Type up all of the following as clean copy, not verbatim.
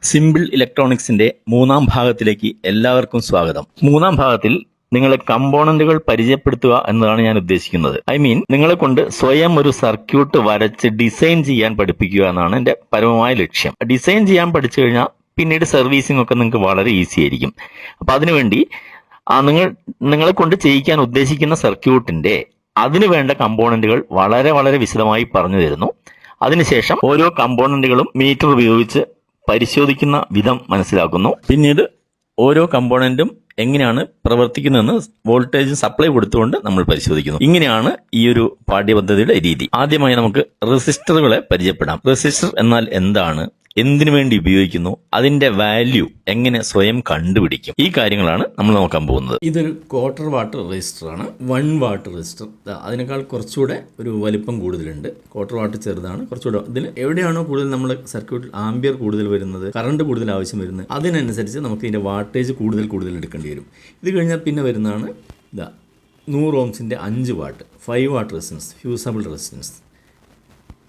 Simple ഇലക്ട്രോണിക്സിന്റെ മൂന്നാം ഭാഗത്തിലേക്ക് എല്ലാവർക്കും സ്വാഗതം. മൂന്നാം ഭാഗത്തിൽ നിങ്ങളെ കമ്പോണന്റുകൾ പരിചയപ്പെടുത്തുക എന്നതാണ് ഞാൻ ഉദ്ദേശിക്കുന്നത്. നിങ്ങളെ കൊണ്ട് സ്വയം ഒരു സർക്യൂട്ട് വരച്ച് ഡിസൈൻ ചെയ്യാൻ പഠിപ്പിക്കുക എന്നാണ് എന്റെ പരമമായ ലക്ഷ്യം. ഡിസൈൻ ചെയ്യാൻ പഠിച്ചു കഴിഞ്ഞാൽ പിന്നീട് സർവീസിംഗ് ഒക്കെ നിങ്ങൾക്ക് വളരെ ഈസി ആയിരിക്കും. അപ്പൊ അതിനുവേണ്ടി നിങ്ങളെ കൊണ്ട് ചെയ്യിക്കാൻ ഉദ്ദേശിക്കുന്ന സർക്യൂട്ടിന്റെ അതിനു വേണ്ട കമ്പോണന്റുകൾ വളരെ വളരെ വിശദമായി പറഞ്ഞു തരുന്നു. അതിനുശേഷം ഓരോ കമ്പോണന്റുകളും മീറ്റർ ഉപയോഗിച്ച് പരിശോധിക്കുന്ന വിധം മനസ്സിലാക്കുന്നു. പിന്നീട് ഓരോ കമ്പോണന്റും എങ്ങനെയാണ് പ്രവർത്തിക്കുന്നതെന്ന് വോൾട്ടേജ് സപ്ലൈ കൊടുത്തുകൊണ്ട് നമ്മൾ പരിശോധിക്കുന്നു. ഇങ്ങനെയാണ് ഈ ഒരു പാഠ്യപദ്ധതിയുടെ രീതി. ആദ്യമായി നമുക്ക് റെസിസ്റ്ററുകളെ പരിചയപ്പെടാം. റെസിസ്റ്റർ എന്നാൽ എന്താണ്, എന്തിനു വേണ്ടി ഉപയോഗിക്കുന്നു, അതിന്റെ വാല്യൂ എങ്ങനെ സ്വയം കണ്ടുപിടിക്കും, ഈ കാര്യങ്ങളാണ് നമ്മൾ നോക്കാൻ പോകുന്നത്. ഇതൊരു ക്വാർട്ടർ വാട്ട് റെസിസ്റ്റർ ആണ്. 1 വാട്ട് റെസിസ്റ്റർ. അതിനേക്കാൾ കുറച്ചുകൂടെ ഒരു വലിപ്പം കൂടുതലുണ്ട്. ക്വാർട്ടർ വാട്ട് ചെറുതാണ്. കുറച്ചുകൂടെ ഇതിൽ എവിടെയാണോ കൂടുതൽ നമ്മൾ സർക്യൂട്ടിൽ ആംബിയർ കൂടുതൽ വരുന്നത്, കറണ്ട് കൂടുതൽ ആവശ്യം വരുന്നത്, അതിനനുസരിച്ച് നമുക്ക് ഇതിന്റെ വാട്ടേജ് കൂടുതൽ എടുക്കേണ്ടി വരും. ഇത് കഴിഞ്ഞാൽ പിന്നെ വരുന്നതാണ് 100 ഓംസിന്റെ 5 വാട്ട് 5 വാട്ട് റെസിസ്റ്റൻസ്, ഫ്യൂസബിൾ റെസിസ്റ്റൻസ്.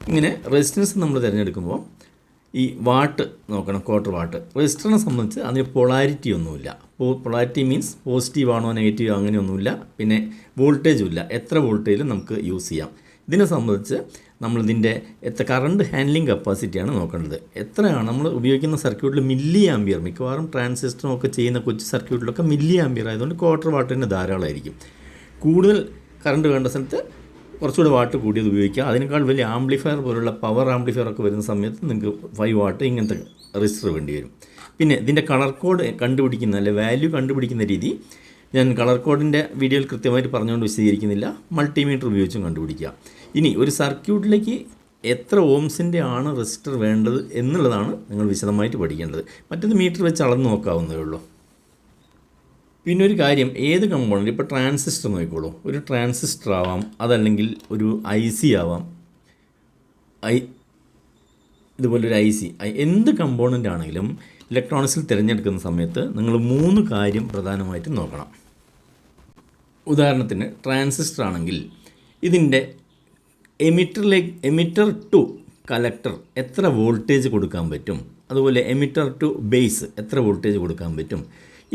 ഇങ്ങനെ റെസിസ്റ്റൻസ് നമ്മൾ തിരഞ്ഞെടുക്കുമ്പോൾ ഈ വാട്ട് നോക്കണം. ക്വാർട്ടർ വാട്ട് റെസിസ്റ്ററിനെ സംബന്ധിച്ച് അതിന് പൊളാരിറ്റി ഒന്നുമില്ല. പൊളാരിറ്റി മീൻസ് പോസിറ്റീവ് ആണോ നെഗറ്റീവ് അങ്ങനെയൊന്നുമില്ല. പിന്നെ വോൾട്ടേജും ഇല്ല. എത്ര വോൾട്ടേജിലും നമുക്ക് യൂസ് ചെയ്യാം. ഇതിനെ സംബന്ധിച്ച് നമ്മളിതിൻ്റെ കറണ്ട് ഹാൻഡ്ലിംഗ് കപ്പാസിറ്റിയാണ് നോക്കേണ്ടത്. എത്രയാണ് നമ്മൾ ഉപയോഗിക്കുന്ന സർക്യൂട്ടിൽ മില്ലി ആംബിയർ, മിക്കവാറും ട്രാൻസിസ്റ്ററും ഒക്കെ ചെയ്യുന്ന കൊച്ചു സർക്യൂട്ടിലൊക്കെ മില്ലി ആംബിയർ ആയതുകൊണ്ട് ക്വാർട്ടർ വാട്ടിന് ധാരാളമായിരിക്കും. കൂടുതൽ കറണ്ട് വേണ്ട സ്ഥലത്ത് കുറച്ചുകൂടി വാട്ട് കൂടിയത് ഉപയോഗിക്കുക. അതിനേക്കാൾ വലിയ ആംപ്ലിഫയർ പോലുള്ള പവർ ആംപ്ലിഫയർ ഒക്കെ വരുന്ന സമയത്ത് നിങ്ങൾക്ക് 5 വാട്ട് ഇങ്ങനത്തെ റെസിസ്റ്റർ വേണ്ടി വരും. പിന്നെ ഇതിൻ്റെ കളർ കോഡ് കണ്ടുപിടിക്കുന്ന അല്ലെ വാല്യൂ കണ്ടുപിടിക്കുന്ന രീതി ഞാൻ കളർ കോഡിൻ്റെ വീഡിയോയിൽ കൃത്യമായിട്ട് പറഞ്ഞുകൊണ്ട് വിശദീകരിക്കുന്നില്ല. മൾട്ടിമീറ്റർ ഉപയോഗിച്ചും കണ്ടുപിടിക്കുക. ഇനി ഒരു സർക്യൂട്ടിലേക്ക് എത്ര ഓംസിൻ്റെ ആണ് റെസിസ്റ്റർ വേണ്ടത് എന്നുള്ളതാണ് നിങ്ങൾ വിശദമായിട്ട് പഠിക്കേണ്ടത്. മറ്റൊരു മീറ്റർ വെച്ച് അളന്ന് നോക്കാവുന്നതേ ഉള്ളൂ. പിന്നെ ഒരു കാര്യം, ഏത് കമ്പോണൻ്റ്, ഇപ്പോൾ ട്രാൻസിസ്റ്റർ നോക്കിക്കോളൂ. ഒരു ട്രാൻസിസ്റ്റർ ആവാം, അതല്ലെങ്കിൽ ഒരു IC ആവാം, ഇതുപോലൊരു IC. എന്ത് കമ്പോണൻ്റ് ആണെങ്കിലും ഇലക്ട്രോണിക്സിൽ തിരഞ്ഞെടുക്കുന്ന സമയത്ത് നിങ്ങൾ 3 കാര്യം പ്രധാനമായിട്ടും നോക്കണം. ഉദാഹരണത്തിന് ട്രാൻസിസ്റ്റർ ആണെങ്കിൽ ഇതിൻ്റെ എമിറ്റർ ടു കലക്ടർ എത്ര വോൾട്ടേജ് കൊടുക്കാൻ പറ്റും, അതുപോലെ എമിറ്റർ ടു ബേസ് എത്ര വോൾട്ടേജ് കൊടുക്കാൻ പറ്റും.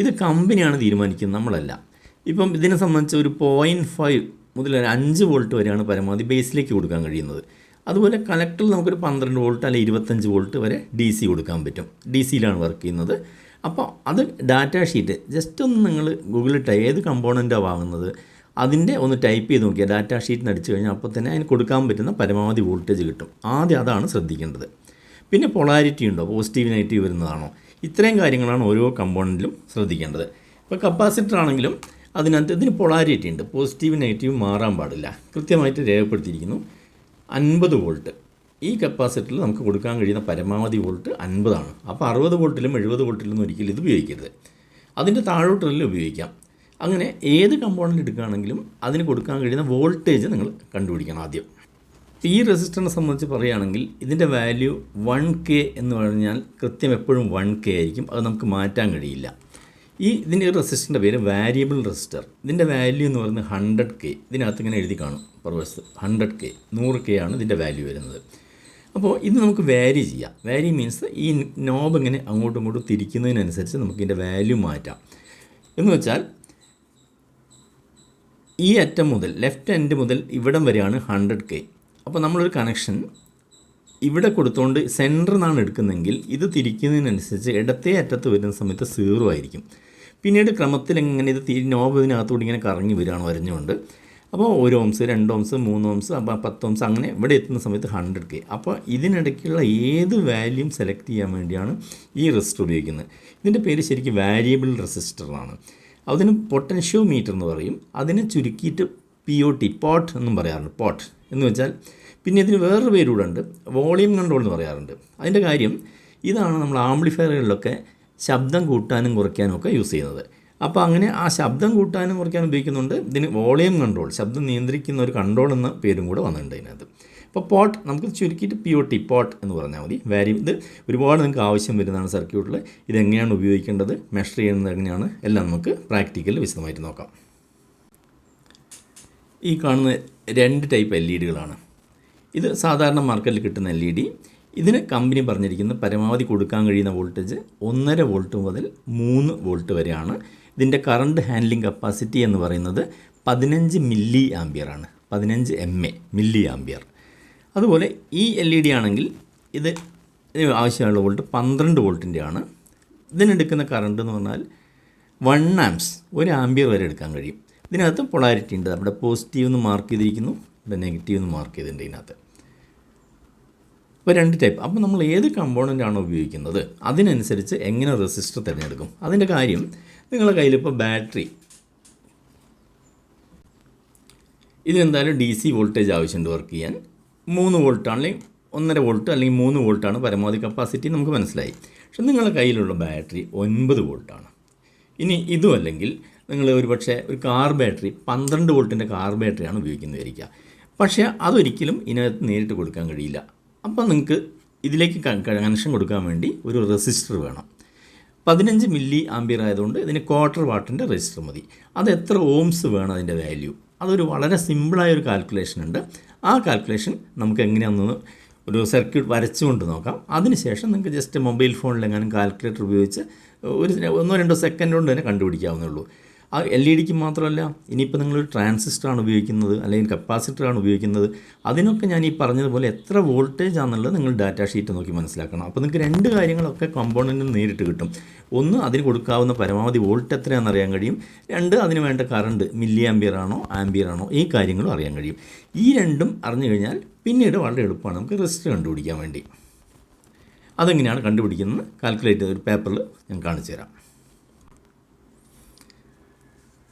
ഇത് കമ്പനിയാണ് തീരുമാനിക്കുന്നത്, നമ്മളല്ല. ഇപ്പം ഇതിനെ സംബന്ധിച്ച് ഒരു 0.5 മുതൽ 5 വോൾട്ട് വരെയാണ് പരമാവധി ബേസിലേക്ക് കൊടുക്കാൻ കഴിയുന്നത്. അതുപോലെ കലക്ടറിൽ നമുക്കൊരു 12 വോൾട്ട് അല്ലെങ്കിൽ 25 വോൾട്ട് വരെ DC കൊടുക്കാൻ പറ്റും. DCയിലാണ് വർക്ക് ചെയ്യുന്നത്. അപ്പോൾ അത് ഡാറ്റ ഷീറ്റ് ജസ്റ്റ് ഒന്ന് നിങ്ങൾ ഗൂഗിളിൽ ഏത് കമ്പോണൻ്റാണ് വാങ്ങുന്നത് അതിൻ്റെ ഒന്ന് ടൈപ്പ് ചെയ്ത് നോക്കിയാൽ ഡാറ്റ ഷീറ്റിന് അടിച്ചു കഴിഞ്ഞാൽ അപ്പോൾ തന്നെ അതിന് കൊടുക്കാൻ പറ്റുന്ന പരമാവധി വോൾട്ടേജ് കിട്ടും. ആദ്യം അതാണ് ശ്രദ്ധിക്കേണ്ടത്. പിന്നെ പൊളാരിറ്റി ഉണ്ടോ, പോസിറ്റീവ് നെഗറ്റീവ് വരുന്നതാണോ, ഇത്രയും കാര്യങ്ങളാണ് ഓരോ കമ്പോണൻറ്റിലും ശ്രദ്ധിക്കേണ്ടത്. ഇപ്പോൾ കപ്പാസിറ്റർ ആണെങ്കിലും അതിനകത്ത് ഇതിന് പൊളാരിറ്റി ഉണ്ട്. പോസിറ്റീവ് നെഗറ്റീവ് മാറാൻ പാടില്ല. കൃത്യമായിട്ട് രേഖപ്പെടുത്തിയിരിക്കുന്നു. 50 വോൾട്ട് ഈ കപ്പാസിറ്ററിൽ നമുക്ക് കൊടുക്കാൻ കഴിയുന്ന പരമാവധി വോൾട്ട് 50 ആണ്. അപ്പോൾ 60 വോൾട്ടിലും 70 വോൾട്ടിലും ഒരിക്കലും ഇത് ഉപയോഗിക്കരുത്. അതിൻ്റെ താഴോട്ടുള്ളിൽ ഉപയോഗിക്കാം. അങ്ങനെ ഏത് കമ്പോണൻ്റ് എടുക്കുകയാണെങ്കിലും അതിന് കൊടുക്കാൻ കഴിയുന്ന വോൾട്ടേജ് നിങ്ങൾ കണ്ടുപിടിക്കണം ആദ്യം. ഈ റെസിസ്റ്ററിനെ സംബന്ധിച്ച് പറയുകയാണെങ്കിൽ ഇതിൻ്റെ വാല്യൂ 1K എന്ന് പറഞ്ഞാൽ കൃത്യം എപ്പോഴും 1K ആയിരിക്കും. അത് നമുക്ക് മാറ്റാൻ കഴിയില്ല. ഇതിൻ്റെ ഒരു റെസിസ്റ്ററിൻ്റെ പേര് വാരിയബിൾ റെസിസ്റ്റർ. ഇതിൻ്റെ വാല്യൂ എന്ന് പറയുന്നത് 100K. ഇതിനകത്ത് ഇങ്ങനെ എഴുതി കാണും പെർവേഴ്സ് 100K, 100K ആണ് ഇതിൻ്റെ വാല്യൂ വരുന്നത്. അപ്പോൾ ഇത് നമുക്ക് വാരി ചെയ്യാം. വാരി മീൻസ് ഈ നോബ് ഇങ്ങനെ അങ്ങോട്ടും ഇങ്ങോട്ടും തിരിക്കുന്നതിനനുസരിച്ച് നമുക്ക് ഇതിൻ്റെ വാല്യൂ മാറ്റാം. എന്ന് വെച്ചാൽ ഈ അറ്റം മുതൽ ലെഫ്റ്റ് എൻഡ് മുതൽ ഇവിടം വരെയാണ് 100K. അപ്പോൾ നമ്മളൊരു കണക്ഷൻ ഇവിടെ കൊടുത്തുകൊണ്ട് സെൻറ്ററിൽ നിന്നാണ് എടുക്കുന്നതെങ്കിൽ ഇത് തിരിക്കുന്നതിനനുസരിച്ച് ഇടത്തേ അറ്റത്ത് വരുന്ന സമയത്ത് 0 ആയിരിക്കും. പിന്നീട് ക്രമത്തിൽ എങ്ങനെ ഇത് നോബ് ഇതിനകത്തോട് ഇങ്ങനെ കറങ്ങി വരികയാണ് വരഞ്ഞുകൊണ്ട്. അപ്പോൾ 1 ഓംസ് 2 ഓംസ് 3 ഓംസ് അപ്പോൾ 10 ഓംസ് അങ്ങനെ ഇവിടെ എത്തുന്ന സമയത്ത് 100K. അപ്പോൾ ഇതിനിടയ്ക്കുള്ള ഏത് വാല്യൂം സെലക്ട് ചെയ്യാൻ വേണ്ടിയാണ് ഈ റെസിസ്റ്റർ ഉപയോഗിക്കുന്നത്. ഇതിൻ്റെ പേര് ശരിക്കും വാരിയബിൾ റെസിസ്റ്ററാണ്. അതിന് പൊട്ടൻഷ്യോമീറ്റർ എന്ന് പറയും. അതിനെ ചുരുക്കിയിട്ട് POT പോട്ട് എന്നും പറയാറുണ്ട്. പോട്ട് എന്ന് വെച്ചാൽ പിന്നെ ഇതിന് വേറൊരു പേര് കൂടെ ഉണ്ട്, വോളിയം കൺട്രോൾ എന്ന് പറയാറുണ്ട്. അതിൻ്റെ കാര്യം ഇതാണ് നമ്മൾ ആംപ്ലിഫയറുകളിലൊക്കെ ശബ്ദം കൂട്ടാനും കുറയ്ക്കാനും ഒക്കെ യൂസ് ചെയ്യുന്നത്. അപ്പോൾ അങ്ങനെ ആ ശബ്ദം കൂട്ടാനും കുറയ്ക്കാനും ഉപയോഗിക്കുന്നുണ്ട്. ഇതിന് വോളിയം കൺട്രോൾ, ശബ്ദം നിയന്ത്രിക്കുന്ന ഒരു കൺട്രോൾ എന്ന പേരും കൂടെ വന്നിട്ടുണ്ട് ഇതിനകത്ത്. അപ്പോൾ പോട്ട് നമുക്ക് ചുരുക്കിയിട്ട് POT പോട്ട് എന്ന് പറഞ്ഞാൽ മതി. ഇത് ഒരുപാട് നിങ്ങൾക്ക് ആവശ്യം വരുന്നതാണ് സർക്യൂട്ടിൽ. ഇതെങ്ങനെയാണ് ഉപയോഗിക്കേണ്ടത്, മെഷർ ചെയ്യുന്നത് എങ്ങനെയാണ്, എല്ലാം നമുക്ക് പ്രാക്ടിക്കലിൽ വിശദമായിട്ട് നോക്കാം. ഈ കാണുന്ന 2 ടൈപ്പ് LEDകളാണ്. ഇത് സാധാരണ മാർക്കറ്റിൽ കിട്ടുന്ന LED. ഇതിന് കമ്പനി പറഞ്ഞിരിക്കുന്ന പരമാവധി കൊടുക്കാൻ കഴിയുന്ന വോൾട്ടേജ് 1.5 വോൾട്ട് മുതൽ 3 വോൾട്ട് വരെയാണ്. ഇതിൻ്റെ കറണ്ട് ഹാൻഡ്ലിംഗ് കപ്പാസിറ്റി എന്ന് പറയുന്നത് 15 മില്ലി ആംപിയർ ആണ്. 15 MA മില്ലി ആംപിയർ. അതുപോലെ ഈ LED ആണെങ്കിൽ ഇത് ആവശ്യമുള്ള വോൾട്ട് 12 വോൾട്ടിൻ്റെ ആണ്. ഇതിനെടുക്കുന്ന കറണ്ട് എന്ന് പറഞ്ഞാൽ 1 ആംപ്സ്, 1 ആംപിയർ വരെ എടുക്കാൻ കഴിയും. ഇതിനകത്ത് പൊളാരിറ്റി ഉണ്ട്. അവിടെ പോസിറ്റീവ് എന്ന് മാർക്ക് ചെയ്തിരിക്കുന്നു, ഇവിടെ നെഗറ്റീവ് എന്ന് മാർക്ക് ചെയ്തിട്ടുണ്ട് ഇതിനകത്ത്. അപ്പോൾ 2 ടൈപ്പ്. അപ്പോൾ നമ്മൾ ഏത് കമ്പോണൻ്റ് ആണോ ഉപയോഗിക്കുന്നത് അതിനനുസരിച്ച് എങ്ങനെ റെസിസ്റ്റർ തിരഞ്ഞെടുക്കും? അതിൻ്റെ കാര്യം, നിങ്ങളുടെ കയ്യിലിപ്പോൾ ബാറ്ററി, ഇതിനെന്തായാലും DC വോൾട്ടേജ് ആവശ്യമുണ്ട് വർക്ക് ചെയ്യാൻ. 3 വോൾട്ട് അല്ലെങ്കിൽ 1.5 വോൾട്ട് അല്ലെങ്കിൽ 3 വോൾട്ടാണ് പരമാവധി കപ്പാസിറ്റി, നമുക്ക് മനസ്സിലായി. പക്ഷെ നിങ്ങളുടെ കയ്യിലുള്ള ബാറ്ററി 9 വോൾട്ടാണ്. ഇനി ഇതും അല്ലെങ്കിൽ നിങ്ങൾ ഒരു കാർ ബാറ്ററി 12 വോൾട്ടിൻ്റെ കാർ ബാറ്ററിയാണ് ഉപയോഗിക്കുന്നതായിരിക്കുക. പക്ഷേ അതൊരിക്കലും ഇതിനകത്ത് നേരിട്ട് കൊടുക്കാൻ കഴിയില്ല. അപ്പോൾ നിങ്ങൾക്ക് ഇതിലേക്ക് കണക്ഷൻ കൊടുക്കാൻ വേണ്ടി ഒരു റെസിസ്റ്റർ വേണം. 15 മില്ലി ആംപിയർ ആയതുകൊണ്ട് ഇതിന് 1/4 വാട്ടിൻ്റെ റെസിസ്റ്റർ മതി. അത് എത്ര ഓംസ് വേണം അതിൻ്റെ വാല്യൂ? അതൊരു വളരെ സിമ്പിളായൊരു കാൽക്കുലേഷൻ ഉണ്ട്. ആ കാൽക്കുലേഷൻ നമുക്ക് എങ്ങനെയാണെന്ന് ഒരു സർക്യൂട്ട് വരച്ചുകൊണ്ട് നോക്കാം. അതിനുശേഷം നിങ്ങൾക്ക് ജസ്റ്റ് മൊബൈൽ ഫോണിലെങ്ങാനും കാൽക്കുലേറ്റർ ഉപയോഗിച്ച് ഒരു 1-2 സെക്കൻഡ് കൊണ്ട് തന്നെ കണ്ടുപിടിക്കാവുന്നേ ഉള്ളൂ. ആ LED മാത്രമല്ല, ഇനിയിപ്പോൾ നിങ്ങളൊരു ട്രാൻസിസ്റ്ററാണ് ഉപയോഗിക്കുന്നത് അല്ലെങ്കിൽ കപ്പാസിറ്ററാണ് ഉപയോഗിക്കുന്നത്, അതിനൊക്കെ ഞാൻ ഈ പറഞ്ഞതുപോലെ എത്ര വോൾട്ടേജ് ആണെന്നുള്ളത് നിങ്ങൾ ഡാറ്റ ഷീറ്റ് നോക്കി മനസ്സിലാക്കണം. അപ്പോൾ നിങ്ങൾക്ക് 2 കാര്യങ്ങളൊക്കെ കമ്പോണൻറ്റിൽ നേരിട്ട് കിട്ടും. 1, അതിന് കൊടുക്കാവുന്ന പരമാവധി വോൾട്ട് എത്രയാണെന്ന് അറിയാൻ കഴിയും. 2, അതിന് വേണ്ട കറണ്ട് മില്ലി ആംപിയർ ആണോ ആംപിയർ ആണോ, ഈ കാര്യങ്ങളും അറിയാൻ കഴിയും. ഈ 2ഉം അറിഞ്ഞു കഴിഞ്ഞാൽ പിന്നീട് വളരെ എളുപ്പമാണ് നമുക്ക് റെസിസ്റ്റർ കണ്ടുപിടിക്കാൻ വേണ്ടി. അതെങ്ങനെയാണ് കണ്ടുപിടിക്കുന്നത് കാൽക്കുലേറ്റ് ചെയ്ത ഒരു പേപ്പറിൽ ഞാൻ കാണിച്ചു തരാം.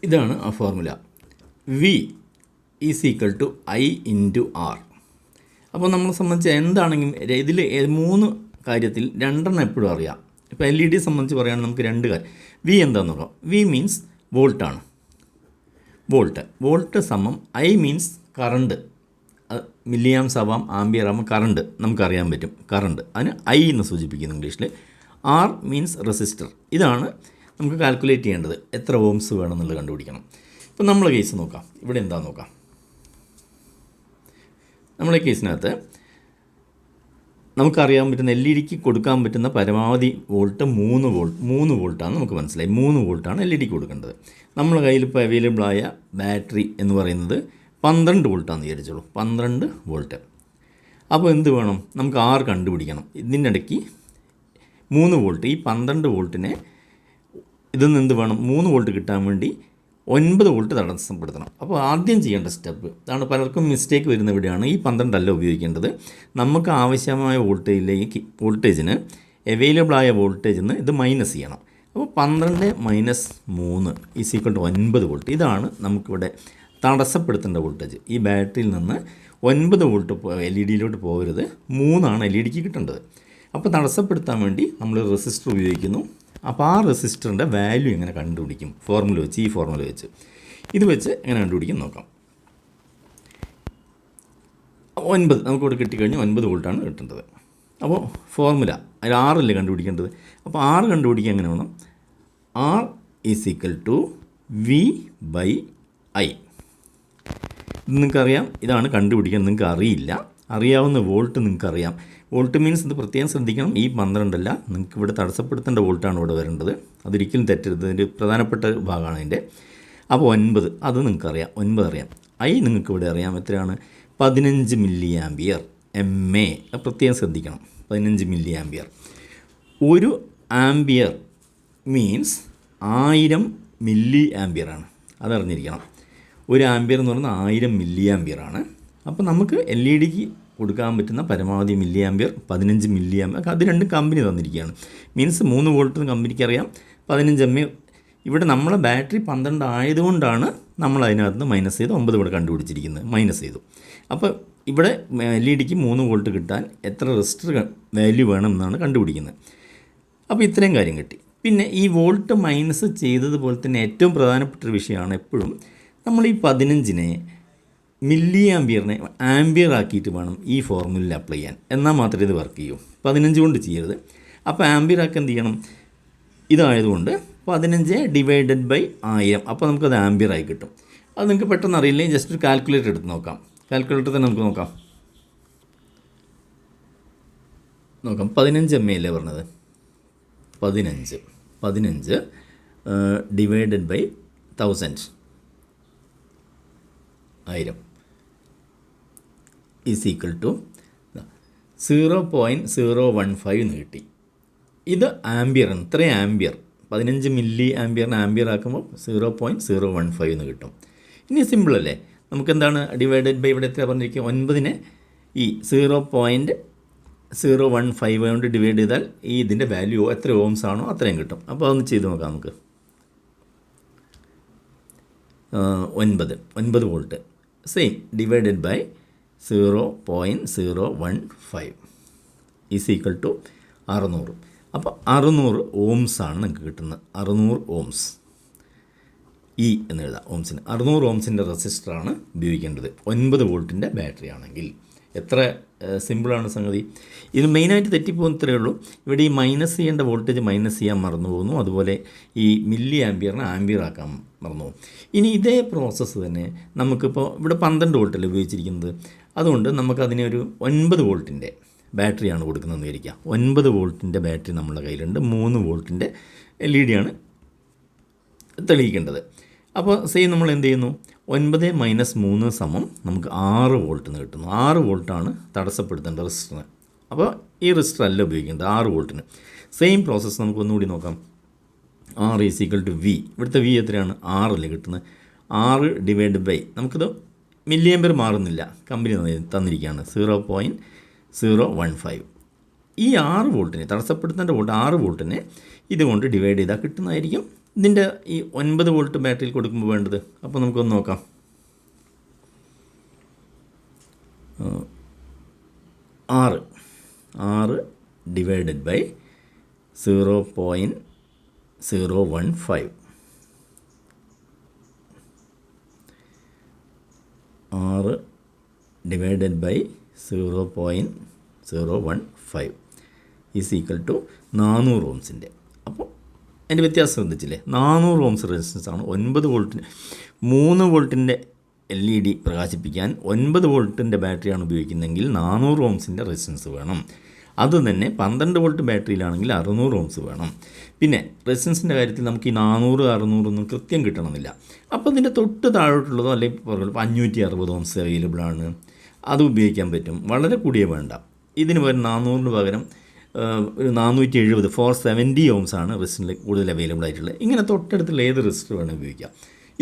ഇതാണ് ആ ഫോർമുല. V = I × R. അപ്പോൾ നമ്മളെ സംബന്ധിച്ച് എന്താണെങ്കിലും ഇതിൽ 3 കാര്യത്തിൽ 2 എപ്പോഴും അറിയാം. ഇപ്പോൾ LED സംബന്ധിച്ച് പറയുകയാണെങ്കിൽ നമുക്ക് 2 കാര്യം. V എന്താണെന്ന് നോക്കാം. V മീൻസ് വോൾട്ടാണ്. വോൾട്ട് സമം I means current. Milliamps ആവാം, ആംപിയർ ആവാം, കറണ്ട് നമുക്കറിയാൻ പറ്റും. കറണ്ട് അതിന് I എന്ന് സൂചിപ്പിക്കുന്നു ഇംഗ്ലീഷിൽ. R means resistor. ഇതാണ് നമുക്ക് കാൽക്കുലേറ്റ് ചെയ്യേണ്ടത്. എത്ര ഓംസ് വേണമെന്നുള്ളത് കണ്ടുപിടിക്കണം. ഇപ്പം നമ്മളെ കേസ് നോക്കാം. ഇവിടെ എന്താണെന്ന് നോക്കാം. നമ്മളെ കേസിനകത്ത് നമുക്കറിയാൻ പറ്റുന്ന LEDക്ക് കൊടുക്കാൻ പറ്റുന്ന പരമാവധി വോൾട്ട് 3 വോൾട്ടാണ് നമുക്ക് മനസ്സിലായി. 3 വോൾട്ടാണ് LEDക്ക് കൊടുക്കേണ്ടത്. നമ്മുടെ കയ്യിൽ ഇപ്പോൾ അവൈലബിളായ ബാറ്ററി എന്ന് പറയുന്നത് 12 വോൾട്ടാണെന്ന് വിചാരിച്ചോളൂ. 12 വോൾട്ട്. അപ്പോൾ എന്ത് വേണം? നമുക്ക് R കണ്ടുപിടിക്കണം. ഇതിൻ്റെ ഇടയ്ക്ക് 3 വോൾട്ട്, ഈ 12 വോൾട്ടിനെ ഇതിൽ നിന്ന് എന്ത് വേണം? 3 വോൾട്ട് കിട്ടാൻ വേണ്ടി 9 വോൾട്ട് തടസ്സപ്പെടുത്തണം. അപ്പോൾ ആദ്യം ചെയ്യേണ്ട സ്റ്റെപ്പ് ഇതാണ്. പലർക്കും മിസ്റ്റേക്ക് വരുന്ന ഇവിടെയാണ്. ഈ 12 അല്ല ഉപയോഗിക്കേണ്ടത്. നമുക്ക് ആവശ്യമായ വോൾട്ടേജിന് അവൈലബിളായ വോൾട്ടേജിൽ നിന്ന് ഇത് മൈനസ് ചെയ്യണം. അപ്പോൾ 12 - 3 = 9 വോൾട്ട്. ഇതാണ് നമുക്കിവിടെ തടസ്സപ്പെടുത്തേണ്ട വോൾട്ടേജ്. ഈ ബാറ്ററിയിൽ നിന്ന് 9 വോൾട്ട് LED പോകരുത്, 3 LEDക്ക് കിട്ടേണ്ടത്. അപ്പോൾ തടസ്സപ്പെടുത്താൻ വേണ്ടി നമ്മൾ റെസിസ്റ്റർ ഉപയോഗിക്കുന്നു. അപ്പോൾ ആ റെസിസ്റ്ററിൻ്റെ വാല്യൂ എങ്ങനെ കണ്ടുപിടിക്കും? ഈ ഫോർമുല വെച്ച് ഇത് വെച്ച് എങ്ങനെ കണ്ടുപിടിക്കും നോക്കാം. 9 നമുക്കിവിടെ കിട്ടിക്കഴിഞ്ഞാൽ 9 വോൾട്ടാണ് കിട്ടേണ്ടത്. അപ്പോൾ ഫോർമുല അതിൽ R അല്ലേ കണ്ടുപിടിക്കേണ്ടത്. അപ്പോൾ R കണ്ടുപിടിക്കാൻ എങ്ങനെ വേണം? R = V/I. ഇത് നിങ്ങൾക്കറിയാം. ഇതാണ് കണ്ടുപിടിക്കാൻ. നിങ്ങൾക്ക് അറിയില്ല, അറിയാവുന്ന വോൾട്ട് നിങ്ങൾക്കറിയാം. വോൾട്ട് മീൻസ് ഇത് പ്രത്യേകം ശ്രദ്ധിക്കണം. ഈ 12 അല്ല, നിങ്ങൾക്ക് ഇവിടെ തടസ്സപ്പെടുത്തേണ്ട വോൾട്ടാണ് ഇവിടെ വരേണ്ടത്. അതൊരിക്കലും തെറ്റരുത്. ഇതിൻ്റെ പ്രധാനപ്പെട്ട ഭാഗമാണ് അതിൻ്റെ. അപ്പോൾ 9 അത് നിങ്ങൾക്കറിയാം. 9 അറിയാം. I നിങ്ങൾക്ക് ഇവിടെ അറിയാം. എത്രയാണ്? 15 മില്ലി ആംപിയർ MA. അത് പ്രത്യേകം ശ്രദ്ധിക്കണം. 15 milli ampere. 1 ampere means 1000 milli ampere ആണ്. അതറിഞ്ഞിരിക്കണം. 1 ആംപിയർ എന്ന് പറയുന്നത് 1000 മില്ലി ആംപിയർ ആണ്. അപ്പോൾ നമുക്ക് LEDക്ക് കൊടുക്കാൻ പറ്റുന്ന പരമാവധി മില്ലി ആംപിയർ 15 മില്ലി ആംപിയർ. അത് 2 കമ്പനി തന്നിരിക്കുകയാണ്. മീൻസ് 3 വോൾട്ട് കമ്പനിക്ക് അറിയാം, 15 MA. ഇവിടെ നമ്മളെ ബാറ്ററി 12 ആയതുകൊണ്ടാണ് നമ്മൾ അതിനകത്ത് നിന്ന് മൈനസ് ചെയ്ത് 9 ഇവിടെ കണ്ടുപിടിച്ചിരിക്കുന്നത്. മൈനസ് ചെയ്തു. അപ്പോൾ ഇവിടെ LEDക്ക് 3 വോൾട്ട് കിട്ടാൻ എത്ര റെസിസ്റ്റർ വാല്യൂ വേണം എന്നാണ് കണ്ടുപിടിക്കുന്നത്. അപ്പോൾ ഇത്രയും കാര്യം കിട്ടി. പിന്നെ ഈ വോൾട്ട് മൈനസ് ചെയ്തതുപോലെ തന്നെ ഏറ്റവും പ്രധാനപ്പെട്ടൊരു വിഷയമാണ് എപ്പോഴും നമ്മൾ ഈ 15നെ മില്ലി ആംപിയറിനെ ആംപിയർ ആക്കിയിട്ട് വേണം ഈ ഫോർമുലയിൽ അപ്ലൈ ചെയ്യാൻ. എന്നാൽ മാത്രമേ ഇത് വർക്ക് ചെയ്യൂ. 15 കൊണ്ട് ചെയ്യരുത്. അപ്പോൾ ആംപിയർ ആക്കി എന്ത് ചെയ്യണം? ഇതായതുകൊണ്ട് 15 / 1000. അപ്പോൾ നമുക്കത് ആംപിയർ ആയി കിട്ടും. അത് നിങ്ങൾക്ക് പെട്ടെന്ന് അറിയില്ലെങ്കിൽ ജസ്റ്റ് ഒരു കാൽക്കുലേറ്റർ എടുത്ത് നോക്കാം. കാൽക്കുലേറ്റർ തന്നെ നമുക്ക് നോക്കാം. നോക്കാം. 15 mA അല്ലേ പറഞ്ഞത്? 15 divided by 1000 is equal to 0.015 എന്ന് കിട്ടി. ഇത് ആംബിയറാണ്. ഇത്രയും ആംബിയർ 15 മില്ലി ആംബിയറിന് ആംബിയർ ആക്കുമ്പോൾ 0.015 എന്ന് കിട്ടും. ഇനി സിമ്പിളല്ലേ, നമുക്കെന്താണ് ഡിവൈഡഡ് ബൈ ഇവിടെ എത്ര പറഞ്ഞിരിക്കുക? 9നെ ഈ 0.015 കൊണ്ട് ഡിവൈഡ് ചെയ്താൽ ഈ ഇതിൻ്റെ വാല്യൂ എത്ര ഓംസ് ആണോ അത്രയും കിട്ടും. അപ്പോൾ അതൊന്ന് ചെയ്ത് നോക്കാം നമുക്ക്. 9 volt same divided by 0.015 is equal to 600. അപ്പോൾ 600 ഓംസ് ആണ് നമുക്ക് കിട്ടുന്നത്. 600 ഓംസ് ഇ എന്ന് എഴുതാം. ഓംസിന് 600 ഓംസിൻ്റെ റെസിസ്റ്ററാണ് ഉപയോഗിക്കേണ്ടത് 9 വോൾട്ടിൻ്റെ ബാറ്ററി ആണെങ്കിൽ. എത്ര സിമ്പിളാണ് സംഗതി. ഇത് മെയിനായിട്ട് തെറ്റിപ്പോകുന്നത്രയേ ഉള്ളൂ. ഇവിടെ ഈ മൈനസ് ചെയ്യേണ്ട വോൾട്ടേജ് മൈനസ് ചെയ്യാൻ മറന്നു പോകുന്നു. അതുപോലെ ഈ മില്ലി ആംബിയറിനെ ആംബിയർ ആക്കാൻ മറന്നു പോകും. ഇനി ഇതേ പ്രോസസ്സ് തന്നെ നമുക്കിപ്പോൾ ഇവിടെ 12 വോൾട്ടല്ലേ ഉപയോഗിച്ചിരിക്കുന്നത്. അതുകൊണ്ട് നമുക്കതിനെ ഒരു 9 വോൾട്ടിൻ്റെ ബാറ്ററിയാണ് കൊടുക്കുന്നതെന്ന് വിചാരിക്കുക. 9 വോൾട്ടിൻ്റെ ബാറ്ററി നമ്മുടെ കയ്യിലുണ്ട്. 3 വോൾട്ടിൻ്റെ LED ആണ് തെളിയിക്കേണ്ടത്. അപ്പോൾ സെയിം നമ്മൾ എന്ത് ചെയ്യുന്നു? 9 - 3 സമം നമുക്ക് 6 വോൾട്ട് എന്ന് കിട്ടുന്നു. 6 വോൾട്ടാണ് തടസ്സപ്പെടുത്തേണ്ട റെസിസ്റ്ററിന്. അപ്പോൾ ഈ റെസിസ്റ്റർ അല്ല ഉപയോഗിക്കേണ്ടത് 6 വോൾട്ടിന്. സെയിം പ്രോസസ്സ് നമുക്ക് ഒന്നുകൂടി നോക്കാം. R is equal to V. ഇവിടുത്തെ V എത്രയാണ്? 6 അല്ലേ കിട്ടുന്നത്. 6 ഡിവൈഡ് ബൈ നമുക്കിത് മില്ലി ആംപിയർ മാറുന്നില്ല, കമ്പനി തന്നിരിക്കുകയാണ് 0.015. ഈ 6 വോൾട്ടിനെ തടസ്സപ്പെടുത്തേണ്ട വോൾട്ട് 6 വോൾട്ടിനെ ഇതുകൊണ്ട് ഡിവൈഡ് ചെയ്താൽ കിട്ടുന്നതായിരിക്കും ഇതിൻ്റെ ഈ 9 വോൾട്ട് ബാറ്ററിയിൽ കൊടുക്കുമ്പോൾ വേണ്ടത്. അപ്പോൾ നമുക്കൊന്ന് നോക്കാം. 6 divided by 0.015. 6 divided by 0.015 is equal to 400 ഓംസിൻ്റെ. അപ്പോൾ അതിൻ്റെ വ്യത്യാസം ശ്രദ്ധിച്ചില്ലേ? 400 ഓംസ് റെസിസ്റ്റൻസ് ആണ് 9 വോൾട്ടിന്. 3 വോൾട്ടിൻ്റെ LED പ്രകാശിപ്പിക്കാൻ 9 വോൾട്ടിൻ്റെ ബാറ്ററിയാണ് ഉപയോഗിക്കുന്നതെങ്കിൽ 400 ഓംസിൻ്റെ റെസിസ്റ്റൻസ് വേണം. അതുതന്നെ 12 വോൾട്ട് ബാറ്ററിയിലാണെങ്കിൽ 600 ഓംസ് വേണം. പിന്നെ റെസിസ്റ്റൻസിൻ്റെ കാര്യത്തിൽ നമുക്ക് ഈ 400 600 ഒന്നും കൃത്യം കിട്ടണമെന്നില്ല. അപ്പോൾ ഇതിൻ്റെ തൊട്ട് താഴോട്ടുള്ളതോ അല്ലെങ്കിൽ 560 ഓംസ് അവൈലബിൾ ആണ്, അത് ഉപയോഗിക്കാൻ പറ്റും. വളരെ കൂടിയ വേണ്ട. ഇതിന് പകരം 400 പകരം ഒരു 470 470 ഓംസ് ആണ് റെസിസ്റ്ററിൽ കൂടുതൽ അവൈലബിൾ ആയിട്ടുള്ളത്. ഇങ്ങനെ തൊട്ടടുത്തുള്ള ഏത് റെസിസ്റ്റർ വേണം ഉപയോഗിക്കാം.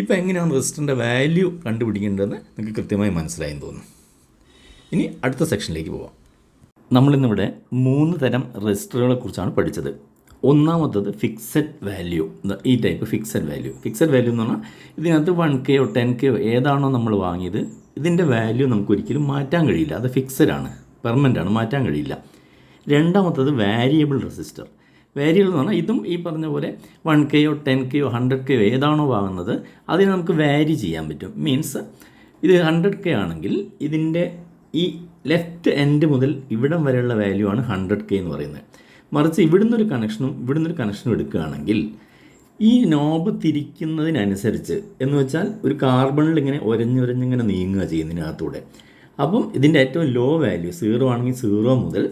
ഇപ്പോൾ എങ്ങനെയാണ് റെസിസ്റ്ററിൻ്റെ വാല്യൂ കണ്ടുപിടിക്കേണ്ടതെന്ന് നിങ്ങൾക്ക് കൃത്യമായി മനസ്സിലായെന്ന് തോന്നുന്നു. ഇനി അടുത്ത സെക്ഷനിലേക്ക് പോകാം. നമ്മളിന്നിവിടെ 3 തരം റെസിസ്റ്ററുകളെ കുറിച്ചാണ് പഠിച്ചത്. ഒന്നാമത്തത് ഫിക്സഡ് വാല്യൂ. ഈ ടൈപ്പ് ഫിക്സഡ് വാല്യൂ എന്ന് പറഞ്ഞാൽ ഇതിനകത്ത് 1K 10K ഏതാണോ നമ്മൾ വാങ്ങിയത് ഇതിൻ്റെ വാല്യൂ നമുക്കൊരിക്കലും മാറ്റാൻ കഴിയില്ല. അത് ഫിക്സഡ് ആണ്, പെർമനൻ്റ് ആണ്, മാറ്റാൻ കഴിയില്ല. രണ്ടാമത്തത് വാരിയബിൾ റെസിസ്റ്റർ. വാരിയബിൾ എന്ന് പറഞ്ഞാൽ ഇതും ഈ പറഞ്ഞ പോലെ 1K 10K 100K ഏതാണോ വാങ്ങുന്നത് അതിന് നമുക്ക് വാരി ചെയ്യാൻ പറ്റും. മീൻസ് ഇത് 100K ആണെങ്കിൽ ഇതിൻ്റെ ഈ ലെഫ്റ്റ് എൻഡ് മുതൽ ഇവിടം വരെയുള്ള വാല്യൂ ആണ് 100K എന്ന് പറയുന്നത്. മറിച്ച് ഇവിടുന്നൊരു കണക്ഷനും എടുക്കുകയാണെങ്കിൽ ഈ നോബ് തിരിക്കുന്നതിനനുസരിച്ച് എന്ന് വെച്ചാൽ ഒരു കാർബണിൽ ഇങ്ങനെ ഒരഞ്ഞിങ്ങനെ നീങ്ങുക ചെയ്യുന്നതിനകത്തൂടെ. അപ്പം ഇതിൻ്റെ ഏറ്റവും ലോ വാല്യൂ 0 ആണെങ്കിൽ 0 മുതൽ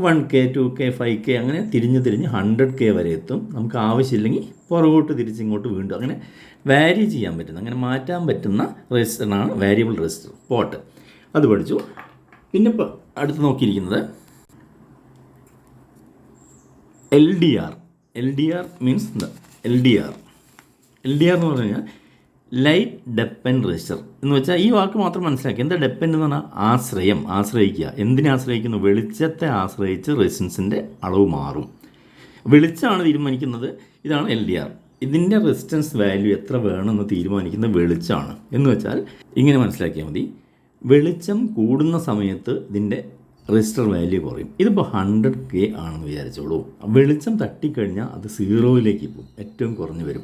1K 2K 5K അങ്ങനെ തിരിഞ്ഞ് 100K വരെ എത്തും. നമുക്ക് ആവശ്യമില്ലെങ്കിൽ പുറകോട്ട് തിരിച്ചിങ്ങോട്ട് വീണ്ടും അങ്ങനെ വാരി ചെയ്യാൻ പറ്റുന്ന, അങ്ങനെ മാറ്റാൻ പറ്റുന്ന റെസിസ്റ്ററാണ് വാരിയബിൾ റെസിസ്റ്റർ. പോട്ട് അത് പഠിച്ചു. പിന്നെ ഇപ്പോൾ അടുത്ത് നോക്കിയിരിക്കുന്നത് LDR മീൻസ് എന്താ? LDR എന്ന് പറഞ്ഞു കഴിഞ്ഞാൽ ലൈറ്റ് ഡെപ്പൻഡ് റെസിസ്റ്റർ എന്ന് വെച്ചാൽ ഈ വാക്ക് മാത്രം മനസ്സിലാക്കി. എന്താ ഡെപ്പൻഡ് എന്ന് പറഞ്ഞാൽ ആശ്രയിക്കുക. എന്തിനെ ആശ്രയിക്കുന്നു? വെളിച്ചത്തെ ആശ്രയിച്ച് റെസിസ്റ്റൻസിൻ്റെ അളവ് മാറും. വെളിച്ചമാണ് തീരുമാനിക്കുന്നത്. ഇതാണ് LDR. ഇതിൻ്റെ റെസിസ്റ്റൻസ് വാല്യൂ എത്ര വേണമെന്ന് തീരുമാനിക്കുന്നത് വെളിച്ചമാണ്. എന്ന് വെച്ചാൽ ഇങ്ങനെ മനസ്സിലാക്കിയാൽ മതി. വെളിച്ചം കൂടുന്ന സമയത്ത് ഇതിൻ്റെ റെസിസ്റ്റർ വാല്യൂ കുറയും. ഇതിപ്പോൾ 100K ആണെന്ന് വിചാരിച്ചോളൂ. വെളിച്ചം തട്ടിക്കഴിഞ്ഞാൽ അത് 0ലേക്ക് പോകും, ഏറ്റവും കുറഞ്ഞു വരും.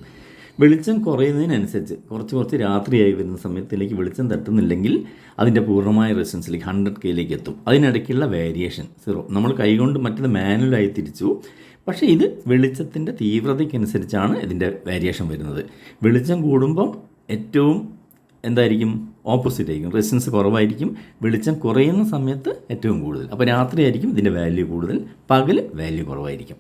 വെളിച്ചം കുറയുന്നതിനനുസരിച്ച് കുറച്ച് രാത്രിയായി വരുന്ന സമയത്തിലേക്ക് വെളിച്ചം തട്ടുന്നില്ലെങ്കിൽ അതിൻ്റെ പൂർണ്ണമായ റെസിസ്റ്റൻസിലേക്ക് 100Kയിലേക്ക് എത്തും. അതിനിടയ്ക്കുള്ള വേരിയേഷൻ 0. നമ്മൾ കൈകൊണ്ട് മറ്റത് മാനുവലായി തിരിച്ചു. പക്ഷേ ഇത് വെളിച്ചത്തിൻ്റെ തീവ്രതയ്ക്കനുസരിച്ചാണ് ഇതിൻ്റെ വേരിയേഷൻ വരുന്നത്. വെളിച്ചം കൂടുമ്പം ഏറ്റവും എന്തായിരിക്കും? ഓപ്പോസിറ്റ് ആയിരിക്കും. റെസിസ്റ്റൻസ് കുറവായിരിക്കും. വെളിച്ചം കുറയുന്ന സമയത്ത് ഏറ്റവും കൂടുതൽ. അപ്പോൾ രാത്രിയായിരിക്കും ഇതിൻ്റെ വാല്യൂ കൂടുതൽ, പകൽ വാല്യൂ കുറവായിരിക്കും.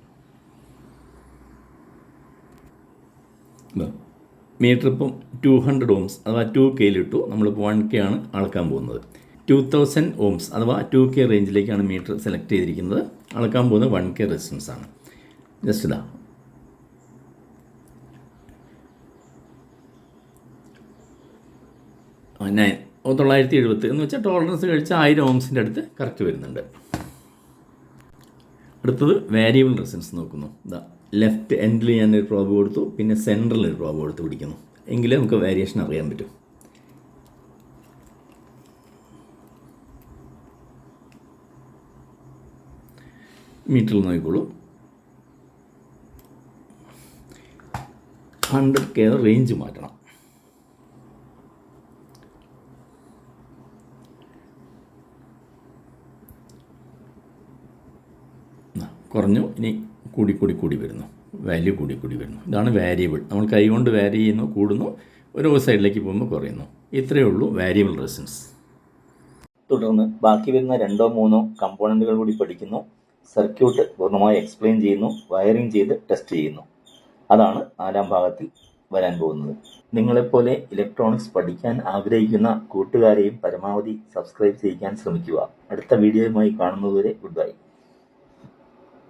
മീറ്റർ ഇപ്പം 200 ഓംസ് അഥവാ 2K ഇട്ടു. നമ്മളിപ്പോൾ 1K ആണ് അളക്കാൻ പോകുന്നത്. 2000 ഓംസ് അഥവാ 2K റേഞ്ചിലേക്കാണ് മീറ്റർ സെലക്ട് ചെയ്തിരിക്കുന്നത്. അളക്കാൻ പോകുന്നത് 1K റെസിസ്റ്റൻസ് ആണ്. ജസ്റ്റ് ഇതാ 970 എന്ന് വെച്ചാൽ ടോളറൻസ് കഴിച്ച 1000 ഓംസിൻ്റെ അടുത്ത് കറക്റ്റ് വരുന്നുണ്ട്. അടുത്തത് വേരിയബിൾ റെസിസ്റ്റൻസ് നോക്കുന്നു. ഇതാ ലെഫ്റ്റ് എൻഡിൽ ഞാനൊരു പ്രോബ് കൊടുത്തു, പിന്നെ സെൻറ്ററിൽ ഒരു പ്രോബ് കൊടുത്ത് പിടിക്കുന്നു. എങ്കിലേ നമുക്ക് വേരിയേഷൻ അറിയാൻ പറ്റും. മീറ്ററിൽ നോക്കിക്കോളൂ. 100K റേഞ്ച് മാറ്റണം. കുറഞ്ഞു. ഇനി കൂടി വരുന്നു. വാല്യൂ കൂടി വരുന്നു. ഇതാണ് വേരിയബിൾ. നമ്മൾ കൈകൊണ്ട് വാരി ചെയ്യുന്നു, കൂടുന്നു. ഒരു സൈഡിലേക്ക് പോകുമ്പോൾ കുറയുന്നു. ഇത്രയേ ഉള്ളൂ വേരിയബിൾ റെസിസ്റ്റൻസ്. തുടർന്ന് ബാക്കി വരുന്ന 2-3 കമ്പോണൻറ്റുകൾ കൂടി പഠിക്കുന്നു. സർക്യൂട്ട് പൂർണ്ണമായി എക്സ്പ്ലെയിൻ ചെയ്യുന്നു. വയറിംഗ് ചെയ്ത് ടെസ്റ്റ് ചെയ്യുന്നു. അതാണ് 4-ാം ഭാഗത്തിൽ വരാൻ പോകുന്നത്. നിങ്ങളെപ്പോലെ ഇലക്ട്രോണിക്സ് പഠിക്കാൻ ആഗ്രഹിക്കുന്ന കൂട്ടുകാരെയും പരമാവധി സബ്സ്ക്രൈബ് ചെയ്യിക്കാൻ ശ്രമിക്കുക. അടുത്ത വീഡിയോയുമായി കാണുന്നതുവരെ ഗുഡ് ബൈ.